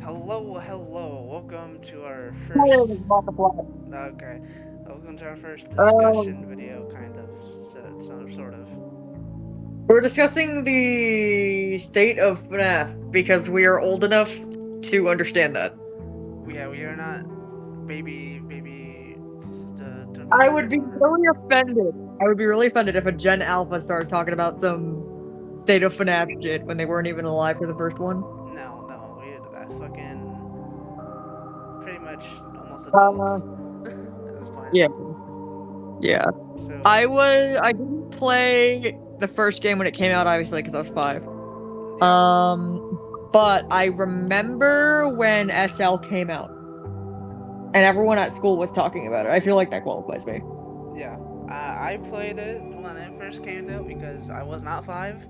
Hello. Welcome to our Fire first. is multiply. Okay, welcome to our first discussion Um, video, kind of, sort of. we're discussing the state of FNAF because we are old enough to understand that. Yeah, we are not baby, I twinkies would be anymore. really offended. I would be really offended if a Gen Alpha started talking about some state of FNAF shit when they weren't even alive for the first one. No, we fucking pretty much almost Uh, adults at this point. yeah, yeah. So I didn't play the first game when it came out, obviously, because I was 5. yeah, Um, but I remember when SL came out. And everyone at school was talking about it. I feel like that qualifies me. yeah. I played it when it first came out because I was not 5.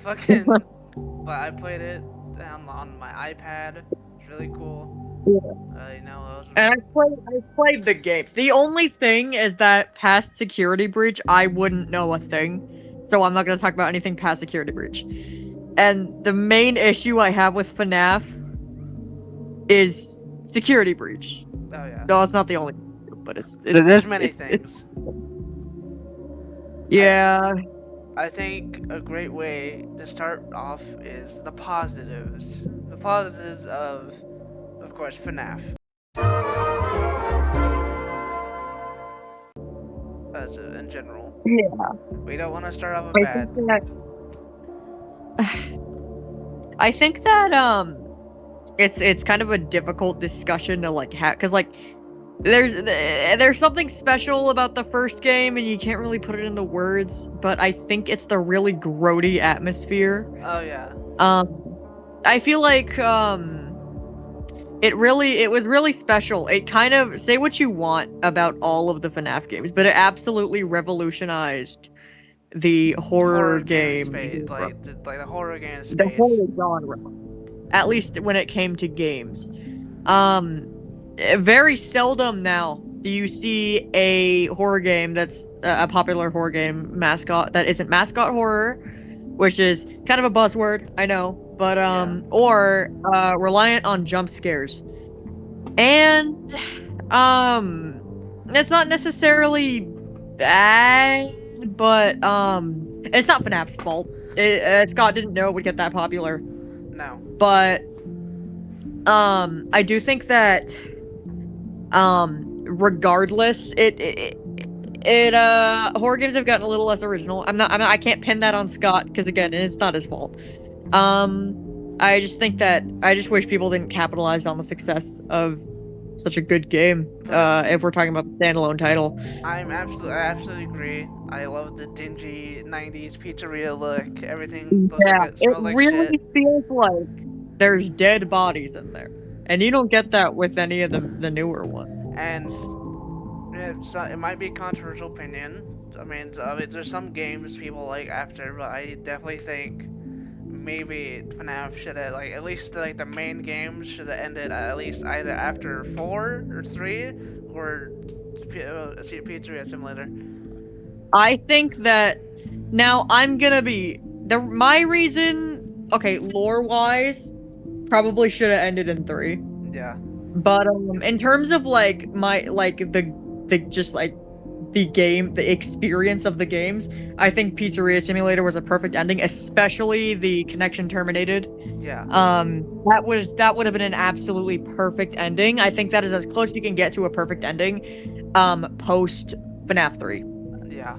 Fucking, but I played it on my iPad. It's really cool. Yeah. You know, it was. And I played the games. The only thing is that past Security Breach, I wouldn't know a thing. So I'm not gonna talk about anything past Security Breach. And the main issue I have with FNAF is Security Breach. Oh yeah. No, it's not the only issue, but There's many things. I yeah. I think a great way to start off is the positives. The positives of course, FNAF. As in general, Yeah. we don't want to start off with I bad. think that I think that it's kind of a difficult discussion to like have because like there's something special about the first game and you can't really put it into words, but I think it's the really grody atmosphere. Oh yeah. um I feel like it was really special. It kind of, say what you want about all of the FNAF games, but it absolutely revolutionized the horror Horror game game space, genre. like the horror game The space. horror genre, at least when it came to games. Um, very seldom now do you see a horror game that's a popular horror game mascot that isn't mascot horror, which is kind of a buzzword, I know, but Yeah. or reliant on jump scares. And it's not necessarily bad, but it's not FNAF's fault. Scott didn't know it would get that popular, No. but I do think that regardless, horror games have gotten a little less original. I can't pin that on Scott because again, it's not his fault. I just think that I just wish people didn't capitalize on the success of such a good game. But If we're talking about the standalone title. I absolutely agree. I love the dingy '90s pizzeria look. Everything looks like Yeah, it it smells like shit. really feels like there's dead bodies in there. And you don't get that with any of the newer ones. And it might be a controversial opinion. There's some games people like after, but I definitely think maybe FNAF should have like at least like the main games should have ended at least either after 4 or 3 or Pizzeria Simulator. I think that now I'm gonna be my reason, okay, lore-wise, probably should have ended in 3. Yeah. But in terms of like the just like the game, the experience of the games, I think Pizzeria Simulator was a perfect ending, especially the connection terminated. Yeah. That would have been an absolutely perfect ending. I think that is as close you can get to a perfect ending post FNAF 3. Yeah.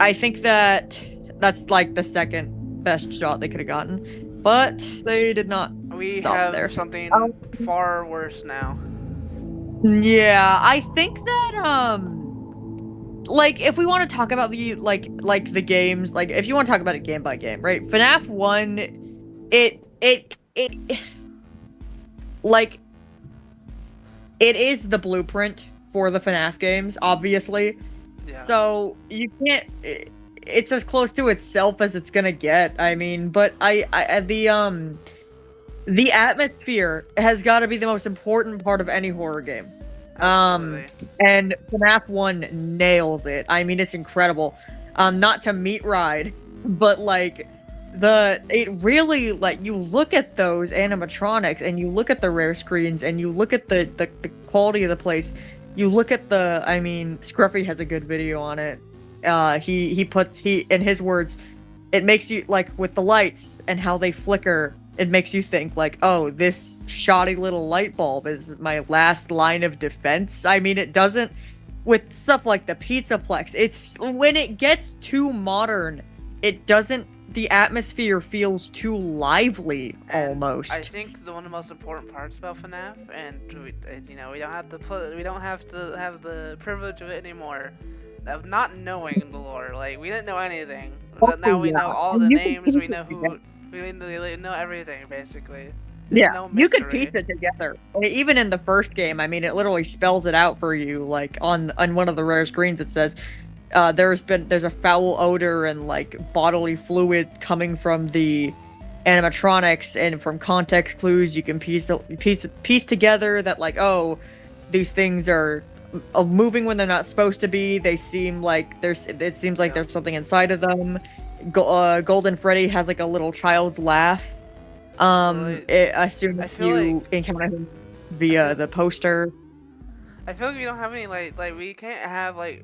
I think that that's like the second best shot they could have gotten, but they did not We stop there. have something far worse now. Yeah, I think that like if we want to talk about the the games, like if you want to talk about it game by game, right? FNAF 1, it like it is the blueprint for the FNAF games, obviously. Yeah. So you can't it's as close to itself as it's gonna get. I mean, but the atmosphere has got to be the most important part of any horror game. Absolutely. And FNAF 1 nails it. I mean, it's incredible. Not to meet ride, but like it really, like, you look at those animatronics and you look at the rare screens and you look at the quality of the place. You look at I mean, Scruffy has a good video on it. He in his words, it makes you, like, with the lights and how they flicker, it makes you think like, oh, this shoddy little light bulb is my last line of defense. I mean, it doesn't, with stuff like the Pizzaplex, it's when it gets too modern, it doesn't, the atmosphere feels too lively And I almost. think one of the most important parts about FNAF, and we don't have to we don't have to have the privilege of it anymore, of not knowing the lore. Like, we didn't know anything, Oh but now we yeah, know all the and you can names. piece We it know together. who. We know everything basically. There's Yeah, no you could piece mystery. it together. Even in the first game, I mean, it literally spells it out for you. Like on one of the rare screens, it says, there's a foul odor and like bodily fluid coming from the animatronics, and from context clues you can piece together that, like, oh, these things are moving when they're not supposed to be. They seem like it seems like Yeah. there's something inside of them. Golden Freddy has like a little child's laugh, Like, as soon as I feel like you encounter him I via feel the poster. I feel like we don't have any like we can't have like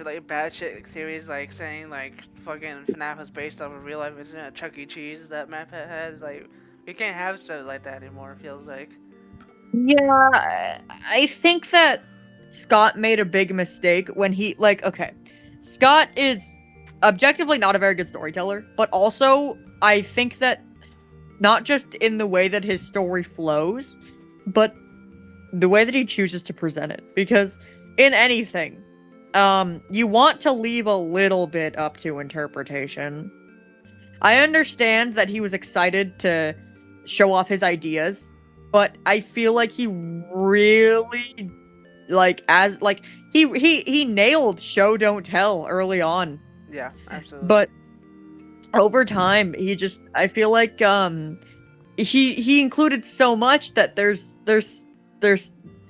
like bad shit theories like saying like fucking FNAF is based off of real life incident at Chuck E. Cheese that map had. Like, we can't have stuff like that anymore. It feels like. Yeah, I think that Scott made a big mistake when he, like, okay, Scott is objectively not a very good storyteller, but also I think that not just in the way that his story flows, but the way that he chooses to present it. Because in anything, you want to leave a little bit up to interpretation. I understand that he was excited to show off his ideas, but I feel like he really, like, as like he nailed show don't tell early on, Yeah, absolutely. but over time he just, I feel like he included so much that there's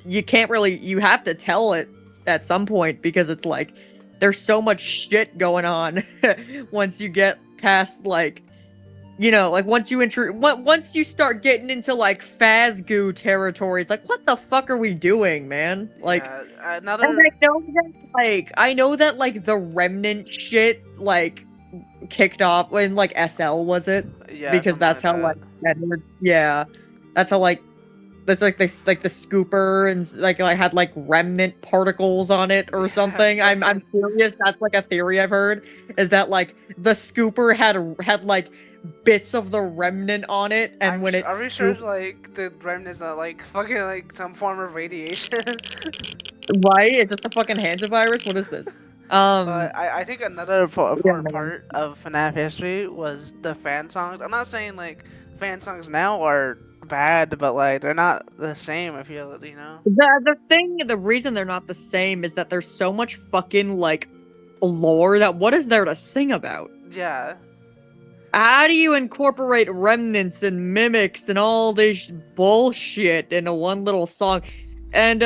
you can't really, you have to tell it at some point, because it's like there's so much shit going on once you get past, like, like once you start getting into like Fazgoo territory, it's like, what the fuck are we doing, man? Like, Yeah, and another. I know that like the remnant shit like kicked off when like SL, was it? Yeah, Because something that's like how that. like Edward, yeah, that's how like that's like this, like the scooper, and like had like remnant particles on it or Yeah, something. I'm fucking. curious. That's like a theory I've heard, is that like the scooper had like bits of the remnant on it, and when it Are we sure scooped, like the remnants not like fucking like some form of radiation? right? Is this the fucking hantavirus? What is this? But Um, I think another yeah, important man. part of FNAF history was the fan songs. I'm not saying like fan songs now are bad, but like they're not the same. I feel, you know. The reason they're not the same is that there's so much fucking like lore, that what is there to sing about? Yeah, How do you incorporate remnants and mimics and all this bullshit into one little song? And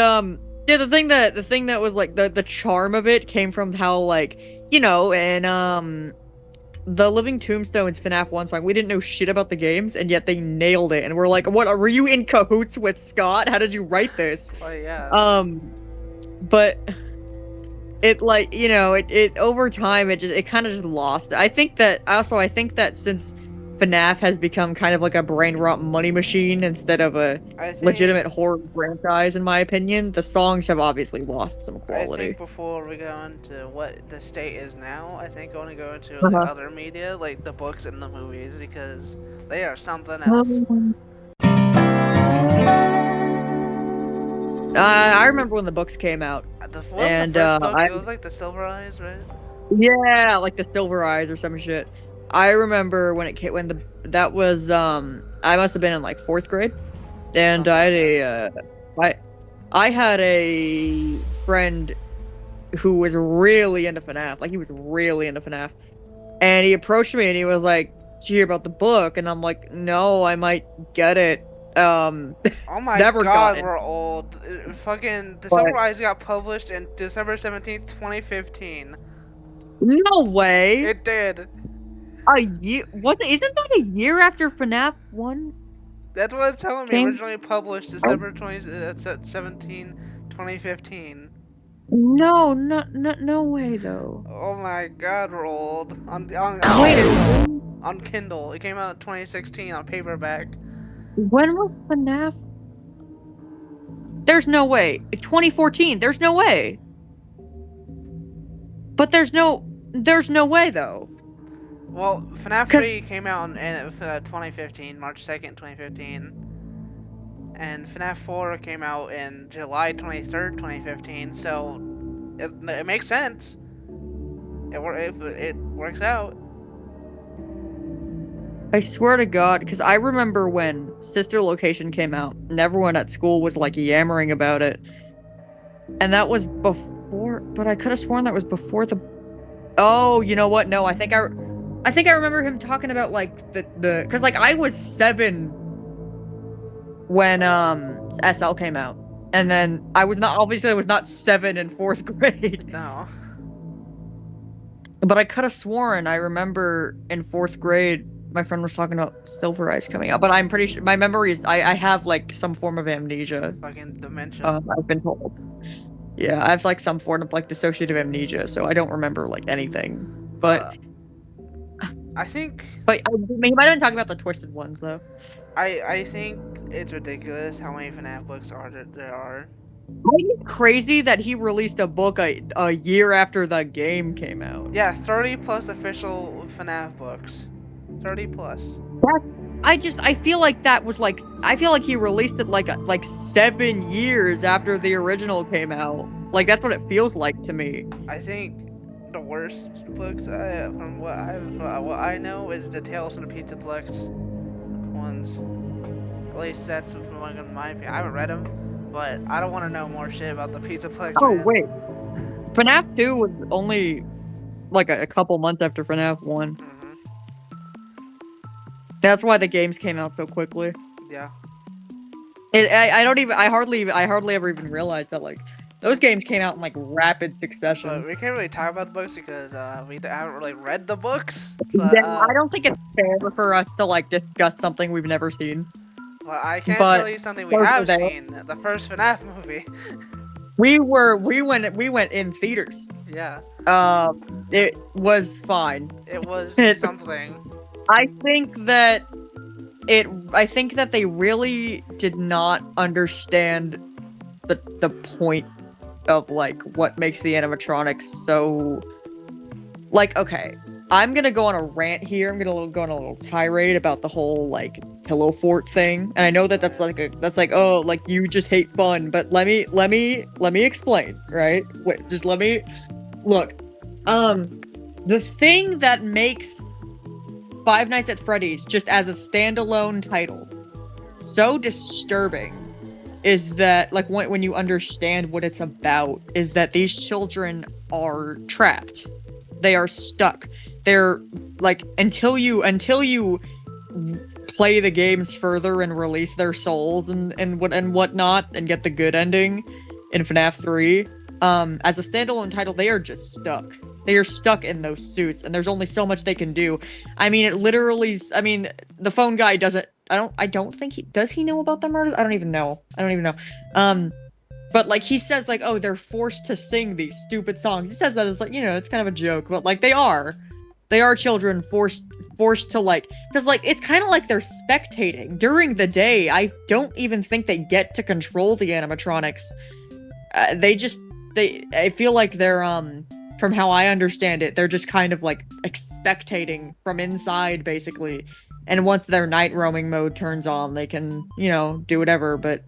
yeah, the thing that was like the charm of it came from how, like, and the Living Tombstone's FNAF 1 song, we didn't know shit about the games, and yet they nailed it. And we're like, what, were you in cahoots with Scott? How did you write this? well, yeah. Um, but it, like, it over time, it kind of just lost. I think that since FNAF has become kind of like a brain rot money machine instead of a I think legitimate horror franchise, in my opinion, the songs have obviously lost some I think quality. before we go into what the state is now, I think I want to go into like Uh-huh. other media, like the books and the movies, because they are something else. I remember when the books came out, Wasn't the and first book? I It was like the Silver Eyes, right? yeah, like the Silver Eyes or some shit. I remember when it came, that was I must have been in like fourth grade, and Something like that. I I had a friend who was really into FNAF. Like, he was really into FNAF, and he approached me and he was like, "Did you hear about the book?" And I'm like, "No, I might get it." Oh my Never got god, it, we're old. Fucking The but Silver Eyes got published in December 17th, 2015. no way. It did. A year? What? Isn't that a year after FNAF 1 That's what it's telling me. came? Originally published Oh, December 17, 2015. no, no way though. Oh my god, rolled. On Wait, Kindle. On Kindle. It came out in 2016 on paperback. when was FNAF? There's no way. 2014. There's no way. But there's no way though. Well, FNAF Cause 3 came out in 2015, March 2nd, 2015. And FNAF 4 came out in July 23rd, 2015, so it makes sense. It works out. I swear to God, because I remember when Sister Location came out and everyone at school was like yammering about it. And that was before, but I could have sworn that was before the. Oh, you know what? No, I think I remember him talking about like because like I was 7 when SL came out, and then I was not obviously I was not 7 in 4th grade, No. but I could have sworn I remember in 4th grade my friend was talking about Silver Eyes coming out, but I'm pretty sure my memory is I have like some form of amnesia. Fucking dementia. I've been told. Yeah, I have like some form of like dissociative amnesia, so I don't remember like anything. But But I think he might have been talking about the twisted ones though. I think it's ridiculous how many FNAF books there are. Isn't it crazy that he released a book a year after the game came out? Yeah, 30 plus official FNAF books. 30 plus. I feel like that was like I feel like he released it like 7 years after the original came out. Like that's what it feels like to me. I think the worst books from what I know is the Tales from the Pizzaplex ones. At least that's from like in my opinion. I haven't read them, but I don't want to know more shit about the Pizzaplex, Oh man. wait, FNAF 2 was only like a couple months after FNAF 1. Mhm. That's why the games came out so quickly. Yeah. I hardly ever even realized that like those games came out in like rapid But succession. we can't really talk about the books because we haven't really read the books. So, Yeah, I don't think it's fair for us to like discuss something we've never seen. well, I can But tell you something we those were have there. seen. The first FNAF movie. We went in theaters. Yeah. It was fine. It was something. I think that I think that they really did not understand the point of like what makes the animatronics so like okay. I'm gonna go on a rant here. I'm gonna go on a little tirade about the whole like pillow fort thing. And I know that that's like oh like you just hate fun, but let me explain, right? Wait, just let me look. The thing that makes Five Nights at Freddy's just as a standalone title so disturbing is that like when you understand what it's about is that these children are trapped. They are stuck. They're like until you play the games further and release their souls and whatnot and get the good ending in FNAF 3. As a standalone title, they are just stuck. They are stuck in those suits, and there's only so much they can do. I mean, it literally. I mean, the phone guy doesn't. I don't think he does. He know about the murders. I don't even know. But like he says, like, oh, they're forced to sing these stupid songs. He says that it's like it's kind of a joke, but like they are children forced to like because like it's kind of like they're spectating during the day. I don't even think they get to control the animatronics. I feel like they're from how I understand it, they're just kind of like spectating from inside basically. And once their night roaming mode turns on, they can, do whatever. But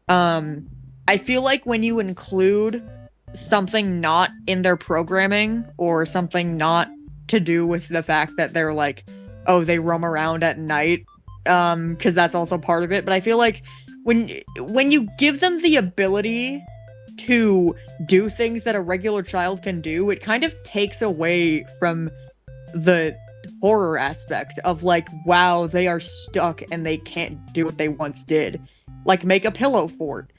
I feel like when you include something not in their programming or something not to do with the fact that they're like, oh, they roam around at night, because that's also part of it. But I feel like when you give them the ability to do things that a regular child can do, it kind of takes away from the horror aspect of like, wow, they are stuck and they can't do what they once did. Like make a pillow fort.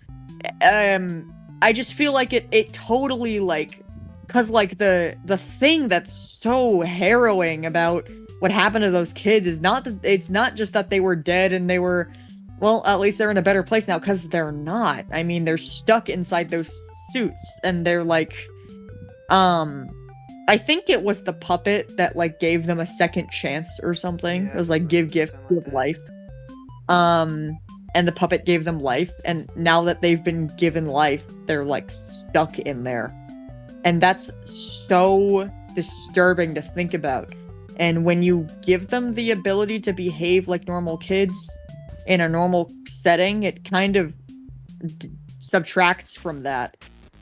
I just feel like it totally like, cause like the thing that's so harrowing about what happened to those kids is not that it's not just that they were dead and they were, well, at least they're in a better place now, because they're not. I mean, they're stuck inside those suits and they're like, um, I think it was the puppet that like gave them a second chance or something. Yeah, It was like give something like life. And the puppet gave them life, and now that they've been given life, they're like stuck in there. And that's so disturbing to think about. And when you give them the ability to behave like normal kids in a normal setting, it kind of subtracts from that.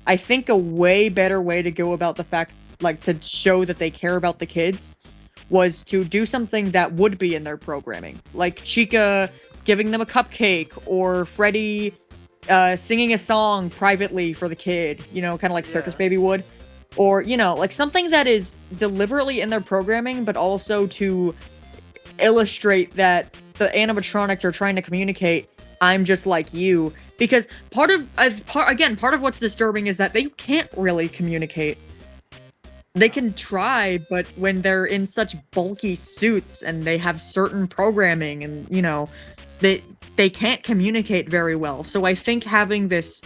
I think a way better way to go about the fact, like, to show that they care about the kids was to do something that would be in their programming. Like Chica giving them a cupcake, or Freddy singing a song privately for the kid, you know, kind of like Circus Baby would. Or, you know, like something that is deliberately in their programming, but also to illustrate that the animatronics are trying to communicate, I'm just like you. Because part of what's disturbing is that they can't really communicate. They can try, but when they're in such bulky suits and they have certain programming and, you know, they can't communicate very well. So I think having this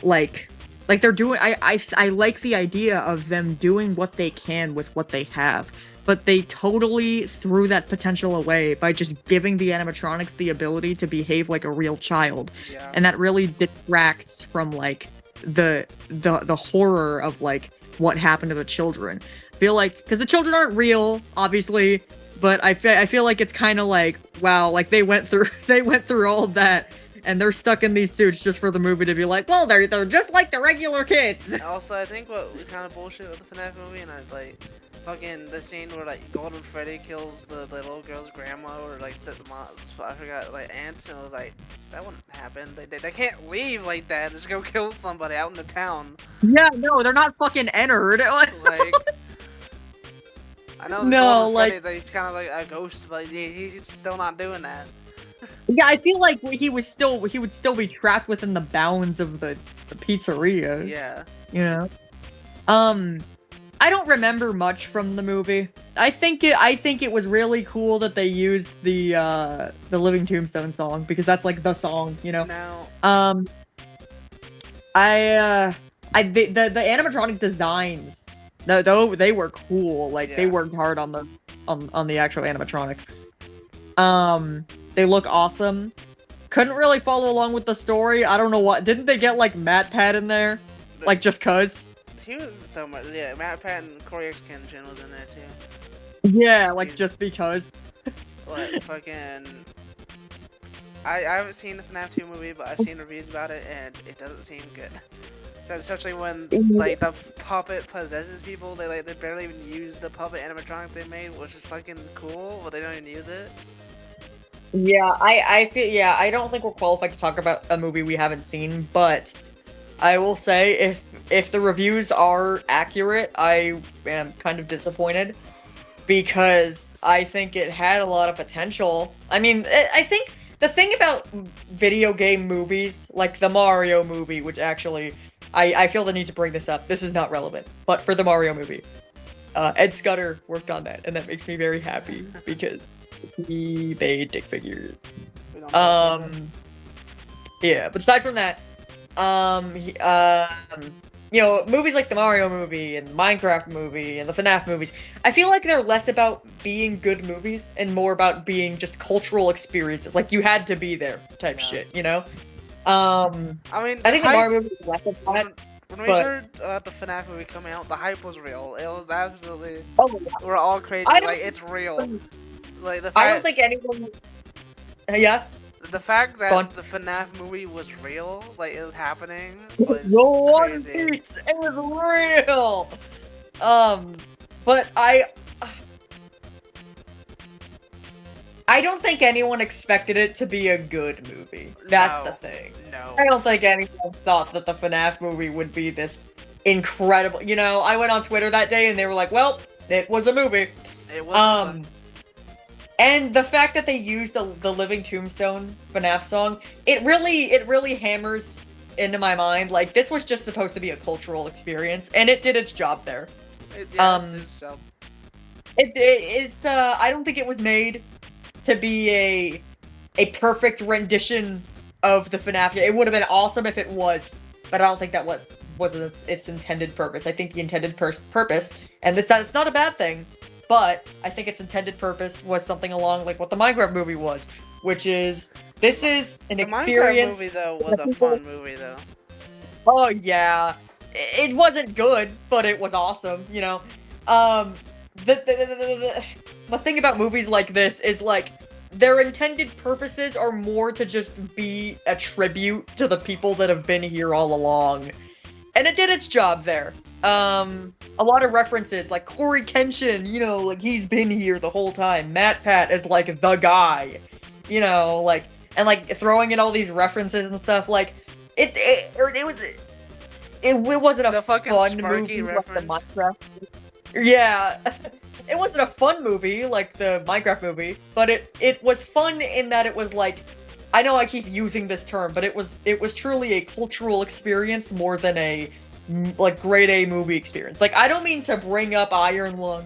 like they're doing, I like the idea of them doing what they can with what they have, but they totally threw that potential away by just giving the animatronics the ability to behave like a real child. Yeah. And that really detracts from like the horror of like what happened to the children. I feel like, because the children aren't real, obviously, but I feel like it's kind of like, wow, like they went through all of that, and they're stuck in these suits just for the movie to be like, well, they're just like the regular kids. Also, I think what was kind of bullshit with the FNAF movie, and I like fucking the scene where like Golden Freddy kills the little girl's grandma, or like the mom, I forgot, like aunts, and it was like, that wouldn't happen. They can't leave like that and just go kill somebody out in the town. Yeah, no, they're not fucking entered. Like, I know no, like Freddy, he's kind of like a ghost, but he's still not doing that. Yeah, I feel like he would still be trapped within the bounds of the pizzeria. Yeah. You know? I don't remember much from the movie. I think it was really cool that they used the Living Tombstone song, because that's like the song, you know? No. The animatronic designs, though they were cool. Like, they worked hard on the actual animatronics. They look awesome. Couldn't really follow along with the story. I don't know what. Didn't they get like MatPat in there? Like, just cuz? He was so much. Yeah, MatPat and Corey X Kenshin was in there too. Yeah, like just because. Like fucking. I haven't seen the FNAF 2 movie, but I've seen reviews about it, and it doesn't seem good. So especially when like the puppet possesses people, they barely even use the puppet animatronic they made, which is fucking cool, but they don't even use it. Yeah, I don't think we're qualified to talk about a movie we haven't seen, but I will say if the reviews are accurate, I am kind of disappointed, because I think it had a lot of potential. I mean, I think the thing about video game movies, like the Mario movie, which actually, I feel the need to bring this up. This is not relevant, but for the Mario movie, Ed Scudder worked on that, and that makes me very happy, because he made dick figures. Yeah, but aside from that, you know, movies like the Mario movie and Minecraft movie and the FNAF movies, I feel like they're less about being good movies and more about being just cultural experiences. Like, you had to be there type shit, you know? I mean, I think the Mario movie was less of that. When we heard the FNAF movie coming out, the hype was real. It was absolutely. We're all crazy. Like, it's real. Like, the fact, I don't think anyone. Yeah. The fact that the FNAF movie was real, like it was happening, was crazy. It was real. But I don't think anyone expected it to be a good movie. That's the thing. No. I don't think anyone thought that the FNAF movie would be this incredible. You know, I went on Twitter that day and they were like, "Well, it was a movie." It was. And the fact that they used the Living Tombstone FNAF song, it really hammers into my mind, like, this was just supposed to be a cultural experience, and it did its job there. Yeah, it's Um, his job. it's I don't think it was made to be a perfect rendition of the FNAF game. It would have been awesome if it was, but I don't think that was its intended purpose. I think the intended purpose, and that's not a bad thing, but I think its intended purpose was something along like what the Minecraft movie was, which is this is an The Minecraft movie experience. though was a fun movie though. Oh yeah, it wasn't good, but it was awesome. You know, um, the thing about movies like this is like their intended purposes are more to just be a tribute to the people that have been here all along, and it did its job there. A lot of references like Corey Kenshin, you know, like he's been here the whole time. Matt Pat is like the guy, you know, like and like throwing in all these references and stuff like. It wasn't a The fucking fun Sparky movie like the reference. Minecraft. Yeah, it wasn't a fun movie like the Minecraft movie, but it was fun in that it was like, I know I keep using this term, but it was truly a cultural experience more than a like grade A movie experience. Like I don't mean to bring up Iron Lung,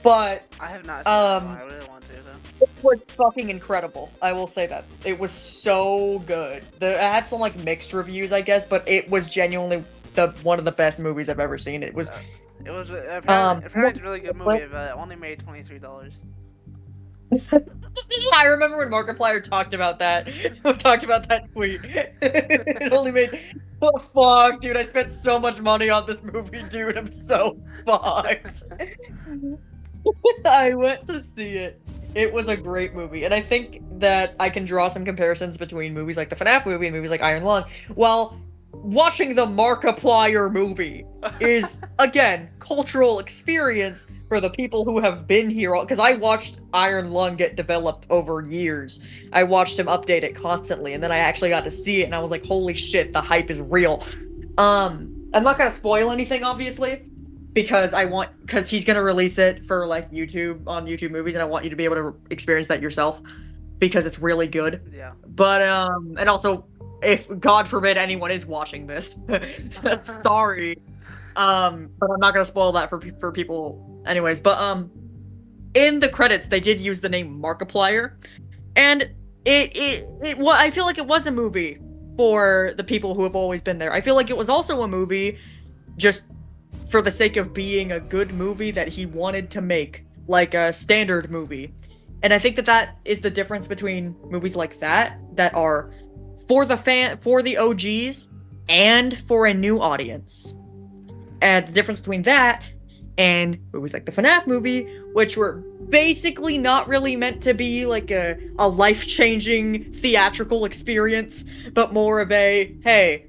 but I have not seen that one. I really want to though. it was fucking incredible. I will say that. It was so good. It had some like mixed reviews, I guess, but it was genuinely the one of the best movies I've ever seen. It was It was um apparently it's a really good movie, but it only made $23. I remember when Markiplier talked about that. Talked about that tweet. It only made oh fuck, dude, I spent so much money on this movie, dude. I'm so fucked. I went to see it. It was a great movie, and I think that I can draw some comparisons between movies like the FNAF movie and movies like Iron Lung. While watching the Markiplier movie is, again, cultural experience for the people who have been here. Because I watched Iron Lung get developed over years. I watched him update it constantly, and then I actually got to see it, and I was like, holy shit, the hype is real. I'm not gonna spoil anything, obviously, because he's gonna release it for like YouTube on YouTube Movies, and I want you to be able to experience that yourself because it's really good. Yeah. But and also, if God forbid anyone is watching this, sorry. But I'm not gonna spoil that for people, anyways. But in the credits they did use the name Markiplier, and I feel like it was a movie for the people who have always been there. I feel like it was also a movie just for the sake of being a good movie that he wanted to make, like a standard movie. And I think that is the difference between movies like that are for the OGs and for a new audience. And the difference between that and movies like the FNAF movie, which were basically not really meant to be like a life-changing theatrical experience, but more of a, hey,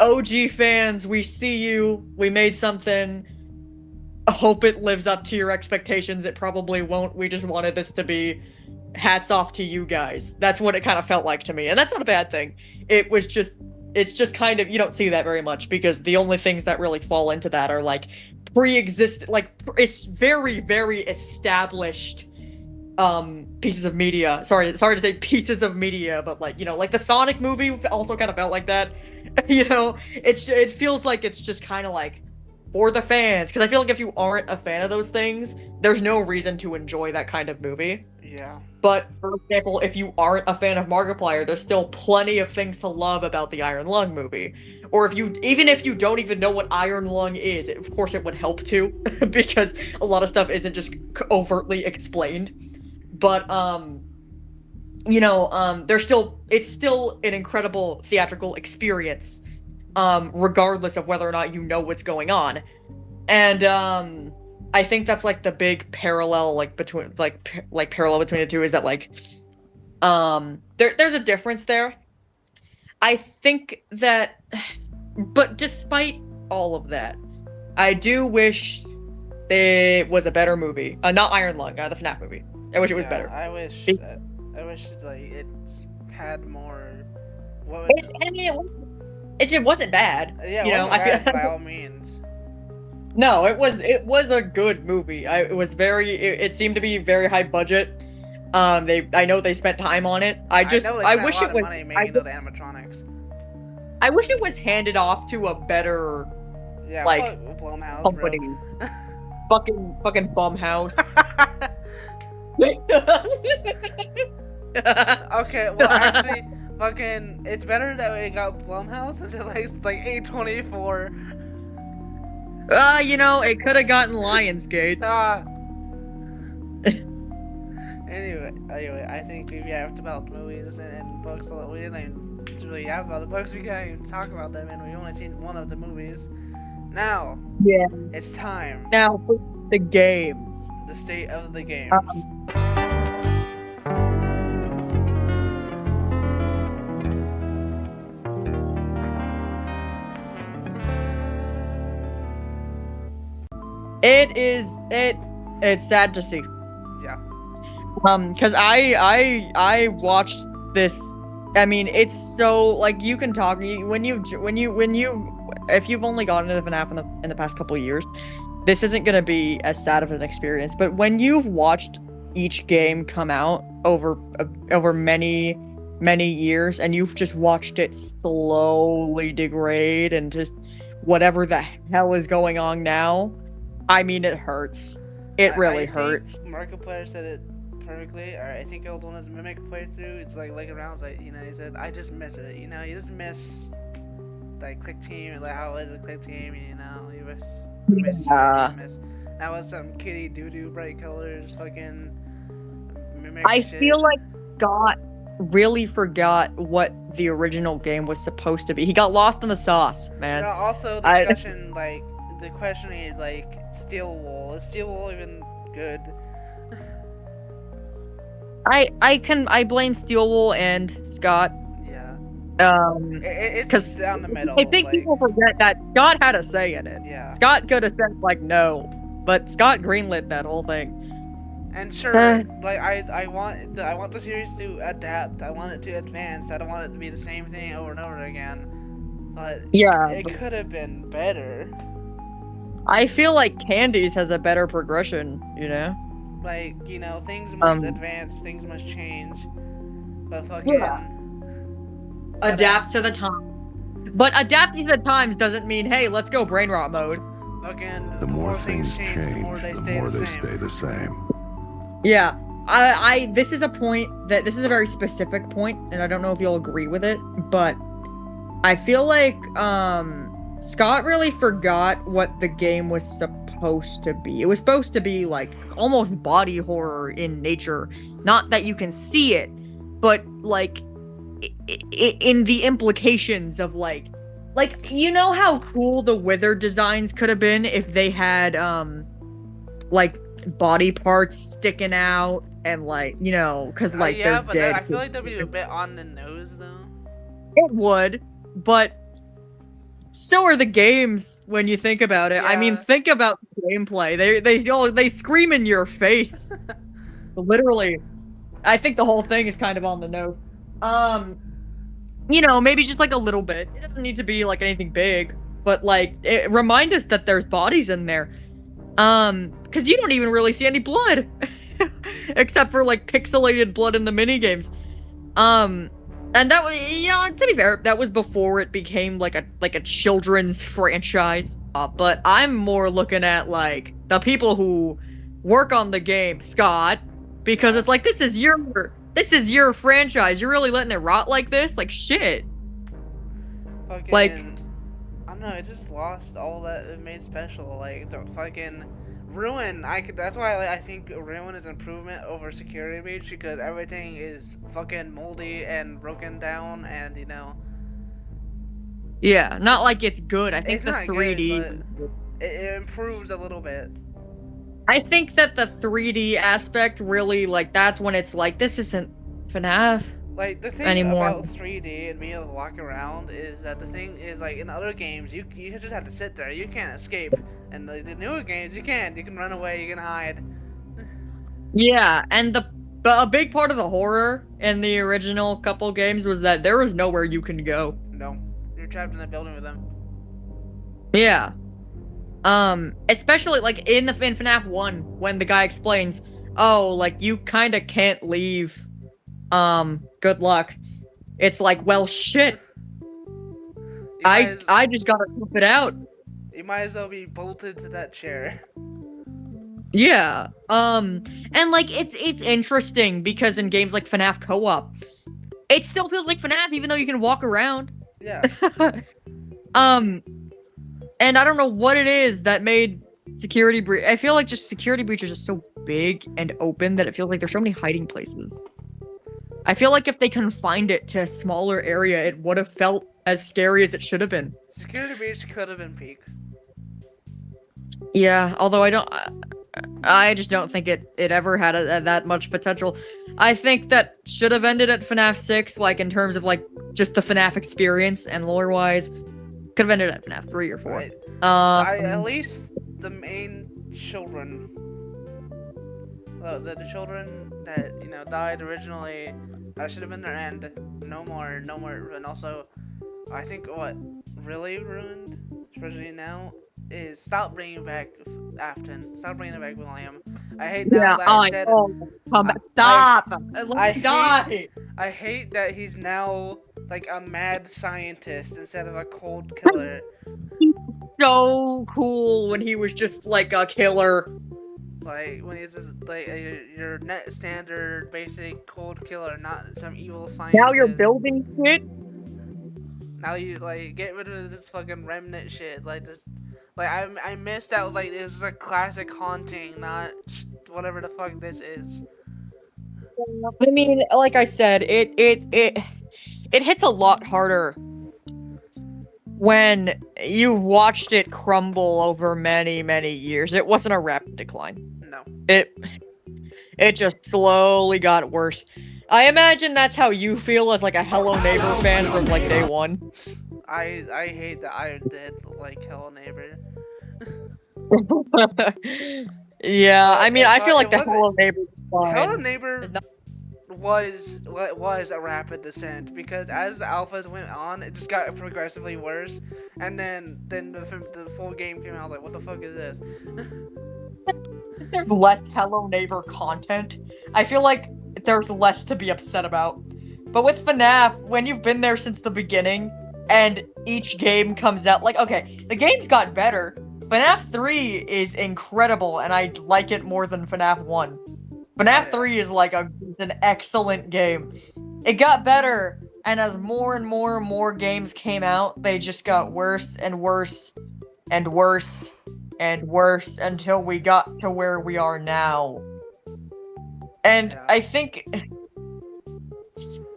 OG fans, we see you, we made something, I hope it lives up to your expectations. It probably won't. We just wanted this to be hats off to you guys. That's what it kind of felt like to me. And that's not a bad thing. It's just kind of, you don't see that very much because the only things that really fall into that are like pre-existent, like it's very, very established pieces of media. Sorry to say pieces of media, but like, you know, like the Sonic movie also kind of felt like that. You know, it feels like it's just kind of like for the fans, because I feel like if you aren't a fan of those things, there's no reason to enjoy that kind of movie. Yeah. But for example, if you aren't a fan of Markiplier, there's still plenty of things to love about the Iron Lung movie. Or even if you don't even know what Iron Lung is, of course it would help too, because a lot of stuff isn't just overtly explained. But you know, it's still an incredible theatrical experience, regardless of whether or not you know what's going on. And I think that's like the big parallel, like between parallel between the two is that like there's a difference there. I think that, but despite all of that, I do wish it was a better movie. Not Iron Lung, the FNAF movie. I wish it was better. I wish like it had more. I mean, it wasn't bad. Yeah, you know, I feel by all means. No, it was a good movie. It seemed to be very high budget. I know they spent time on it. I wish it was money making those animatronics. I wish it was handed off to a better Yeah, fuck like Blumhouse, bro. company. Fucking bumhouse. Okay, well actually, fucking, it's better that we got Blumhouse than like A24. It could have gotten Lionsgate. Ah. Anyway, I think we've yapped about movies and books a lot. We didn't even really yap about the books. We can't even talk about them, and we've only seen one of the movies. Now, Yeah. it's time. Now for the games. The state of the games. Um, it's sad to see. Yeah. Because I watched this. I mean, it's so like you can talk if you've only gotten into the FNAF in the past couple of years, this isn't gonna be as sad of an experience. But when you've watched each game come out over many years, and you've just watched it slowly degrade and just whatever the hell is going on now, I mean, it hurts. It really I think hurts. Markiplier said it perfectly. Or I think old one is Mimic playthrough. It's like around, like, he said, I just miss it. You just miss like click team, like how it is a click team. Yeah. You miss. That was some kitty doo doo bright colors, fucking Mimic I shit. feel like Scott really forgot what the original game was supposed to be. He got lost in the sauce, man. Also I discussion, like the question is like Steel Wool. Is Steel Wool even good? I blame Steelwool and Scott. Yeah. It's Because down the middle. I think Like, people forget that Scott had a say in it. yeah. Scott could have said like no, but Scott greenlit that whole thing. And sure, like I want the series to adapt. I want it to advance. I don't want it to be the same thing over and over again. But Yeah, it could have been better. I feel like Candies has a better progression, you know? Like, things must advance, things must change. But fucking Yeah. Adapt to the time. But adapting to the times doesn't mean, hey, let's go brain rot mode. Fucking The more things change, the more they stay the same. Yeah. This is a very specific point, and I don't know if you'll agree with it, but I feel like, Scott really forgot what the game was supposed to be. It was supposed to be, like, almost body horror in nature. Not that you can see it, but, like, in the implications of, like, you know how cool the Wither designs could have been if they had, like, body parts sticking out, and, like, because, like, yeah, there's but dead. I feel like that'd be a bit on the nose, though. It would, but so are the games when you think about it. Yeah. I mean, think about the gameplay. They scream in your face. Literally. I think the whole thing is kind of on the nose. Maybe just like a little bit. It doesn't need to be like anything big, but like remind us that there's bodies in there. Because you don't even really see any blood. Except for like pixelated blood in the mini games. And that was, to be fair, that was before it became like a children's franchise. But I'm more looking at like the people who work on the game, Scott, because it's like this is your franchise. You're really letting it rot like this? Like shit. Fucking, like I don't know. It just lost all that it made special. Like the fucking Ruin. That's why I think Ruin is improvement over Security Breach, because everything is fucking moldy and broken down, and Yeah, not like it's good. I think it's the not 3D. Good, but it improves a little bit. I think that the 3D aspect really, like, that's when it's like, this isn't FNAF Like, the thing anymore. about 3D and being able to walk around is that the thing is, like, in other games, you just have to sit there. You can't escape. And the newer games, you can. You can run away, you can hide. Yeah, and a big part of the horror in the original couple games was that there was nowhere you can go. No. You're trapped in the building with them. Yeah. Especially, like, in FNAF 1, when the guy explains, oh, like, you kinda can't leave. Good luck. It's like, well, shit. I just gotta tough it out. You might as well be bolted to that chair. Yeah. And like it's interesting because in games like FNAF Co-op, it still feels like FNAF even though you can walk around. Yeah. um, and I don't know what it is that made Security Breach. I feel like just Security Breach is just so big and open that it feels like there's so many hiding places. I feel like if they confined it to a smaller area, it would have felt as scary as it should have been. Security Breach could have been peak. Yeah, although I just don't think it ever had that much potential. I think that should have ended at FNAF 6, like in terms of like just the FNAF experience and lore wise. Could have ended at FNAF 3 or 4. At least the main children, the children that died originally, that should have been their end. No more, and also, I think what really ruined, especially now, is stop bringing back Afton. Stop bringing back William. I hate now that instead. Come back. Stop. I hate that he's now like a mad scientist instead of a cold killer. So cool when he was just like a killer. Like when he's just like your net standard basic cold killer, not some evil scientist. Now you're building shit. Now you like get rid of this fucking remnant shit. Like this, like I missed that was like this is a classic haunting, not whatever the fuck this is. I mean, like I said, it hits a lot harder when you watched it crumble over many years. It wasn't a rapid decline. No. It just slowly got worse. I imagine that's how you feel as like a Hello Neighbor fan from like day one. I hate that I did like Hello Neighbor. Yeah, I mean, I feel like the Hello Neighbor Hello Neighbor was a rapid descent because as the alphas went on, it just got progressively worse, and then the full game came out. I was like, what the fuck is this? There's less Hello Neighbor content. I feel like there's less to be upset about. But with FNAF, when you've been there since the beginning, and each game comes out, like, okay, the game's got better. FNAF 3 is incredible, and I like it more than FNAF 1. FNAF 3 is like an excellent game. It got better, and as more and more games came out, they just got worse and worse and worse and worse until we got to where we are now. And I think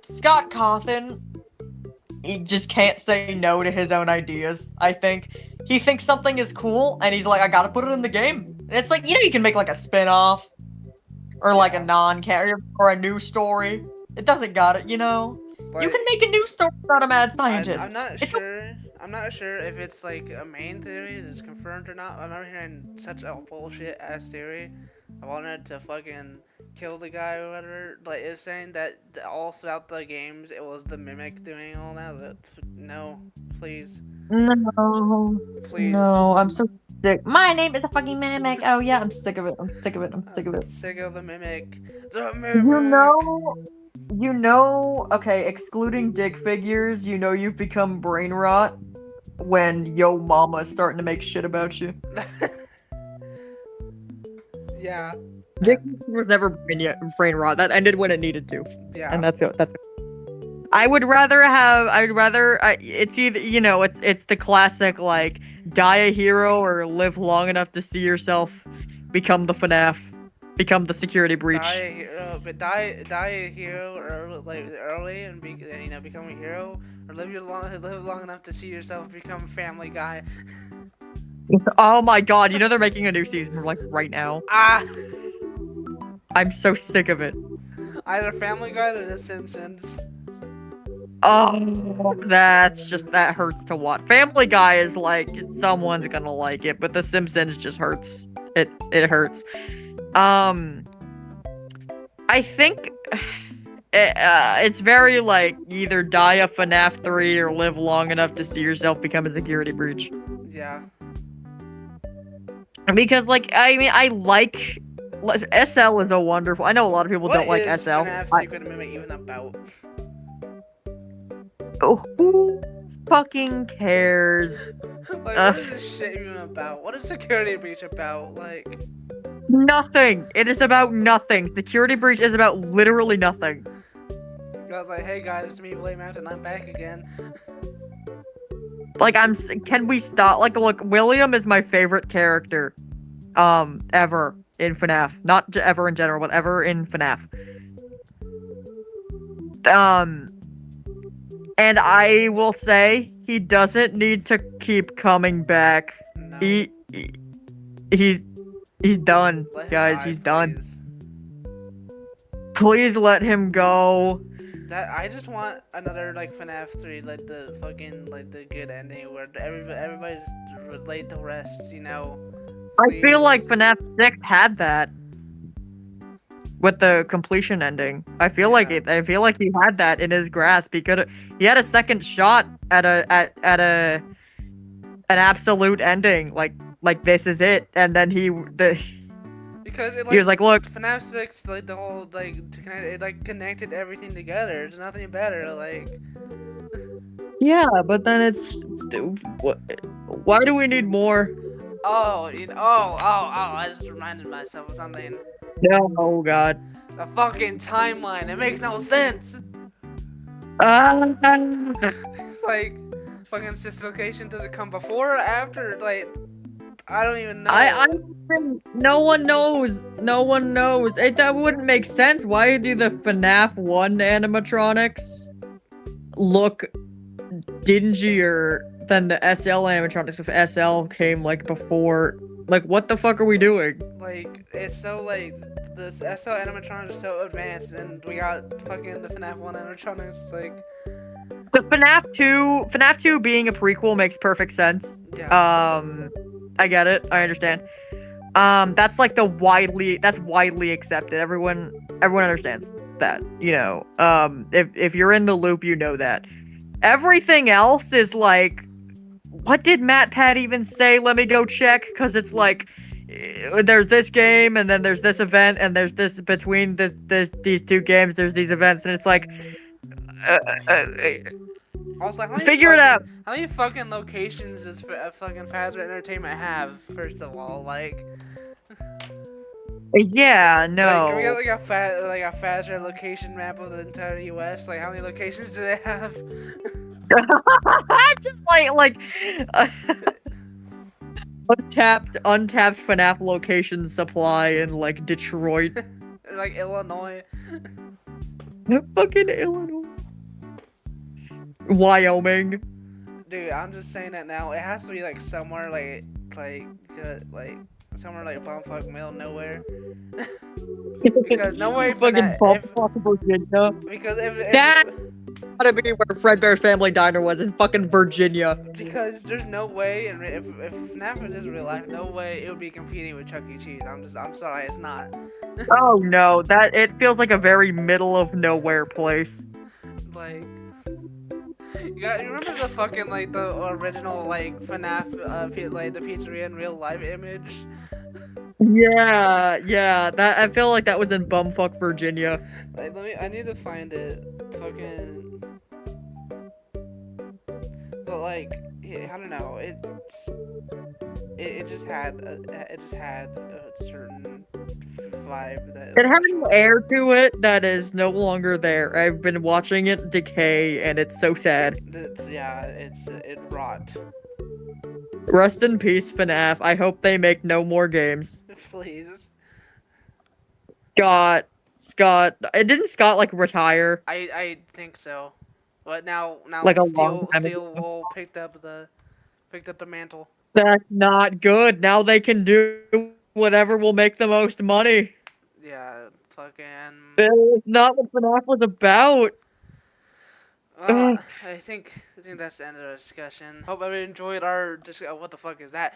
Scott Cawthon, he just can't say no to his own ideas. I think he thinks something is cool, and he's like, I gotta put it in the game. And it's like, you can make like a spin-off, or like a non-canon, or a new story. It doesn't got it, you can make a new story about a mad scientist. I'm not sure if it's like a main theory that's confirmed or not. I remember hearing such a bullshit ass theory. I wanted to fucking kill the guy or whatever. Like, it's saying that all throughout the games it was the mimic doing all that. No, please. No. Please. No, I'm so sick. My name is a fucking mimic. Oh yeah, I'm sick of it. I'm sick of it. Sick of the mimic. Okay, excluding dick figures, you've become brain rot when yo mama is starting to make shit about you. Yeah. Dick was never brain rot. That ended when it needed to. Yeah. And that's it. It's either, it's the classic, like, die a hero or live long enough to see yourself become the FNAF, become the security breach. Die a hero early and become a hero, or live long enough to see yourself become Family Guy. Oh my god, they're making a new season, like, right now. I'm so sick of it. Either Family Guy or The Simpsons. Oh, that hurts to watch. Family Guy is like, someone's gonna like it, but The Simpsons just hurts. It hurts. I think it's very like, either die a FNAF 3 or live long enough to see yourself become a security breach. Yeah. Because, like, I mean, I like... SL is a wonderful... I know a lot of people don't like SL. What is FNAF Secret Mimic even about? Who fucking cares? Like, what is this shit even about? What is Security Breach about? Like, Nothing. It is about nothing. Security breach is about literally nothing. I was like, hey guys, it's me, Blame Mountain, I'm back again. Like, can we stop? Like, look, William is my favorite character, ever in FNAF. Not ever in general, but ever in FNAF. And I will say, he doesn't need to keep coming back. No. He's done, Let him guys. die, He's done. please. Please let him go. That I just want another like FNAF 3, like the fucking like the good ending where everybody's laid to rest, you know. I feel like Please. FNAF 6 had that with the completion ending. I feel like Yeah. it. I feel like he had that in his grasp. He had a second shot at an absolute ending. Like this is it, and then Because it he was like, look, FNAF 6, like the whole it like connected everything together. There's nothing better. Like, yeah, but then it's why do we need more? oh, I just reminded myself of something. No, oh god. The fucking timeline. It makes no sense. Like, fucking system location, does it come before or after? Like, I don't even know. I no one knows. No one knows. That wouldn't make sense. Why do the FNAF 1 animatronics look dingier than the SL animatronics if SL came like before? Like, what the fuck are we doing? Like, it's so like the SL animatronics are so advanced, and we got fucking the FNAF 1 animatronics. Like, The FNAF 2 being a prequel makes perfect sense. yeah. I get it. I understand. That's like that's widely accepted. Everyone understands that, you know. If you're in the loop, you know that. Everything else is like, what did MatPat even say? Let me go check, because it's like, there's this game, and then there's this event, and there's this between these two games. There's these events, and it's like, I was like, figure it out. How many fucking locations does fucking Fazbear Entertainment have? First of all, like, Yeah, no. like, can we get like a Fazbear location map of the entire U.S.? Like, how many locations do they have? Just like untapped FNAF location supply in like Detroit. Like Illinois. Fucking Illinois. Wyoming. Dude, I'm just saying that now. It has to be like somewhere like somewhere like bumfuck middle of nowhere. Because no way Fucking bumfuck Virginia. Because if That gotta be where Fredbear's Family Diner was, in fucking Virginia. because there's no way, and if FNAF is real life, no way it would be competing with Chuck E. Cheese. I'm sorry, it's not. Oh no, it feels like a very middle of nowhere place. Like, you remember the fucking like the original like FNAF like the pizzeria in real life image? Yeah, that I feel like that was in bumfuck Virginia. Like, I need to find it. Fucking. But like, I don't know. It just had a certain vibe that. It had an air to it that is no longer there. I've been watching it decay, and it's so sad. It rot. Rest in peace, FNAF. I hope they make no more games. Please. Scott, didn't Scott like retire? I think so. But now Like a long time Steel ago. Wool picked up the mantle. That's not good. Now they can do whatever will make the most money. Yeah, fucking. That's not what FNAF was about. I think that's the end of the discussion. Hope everyone enjoyed our what the fuck is that?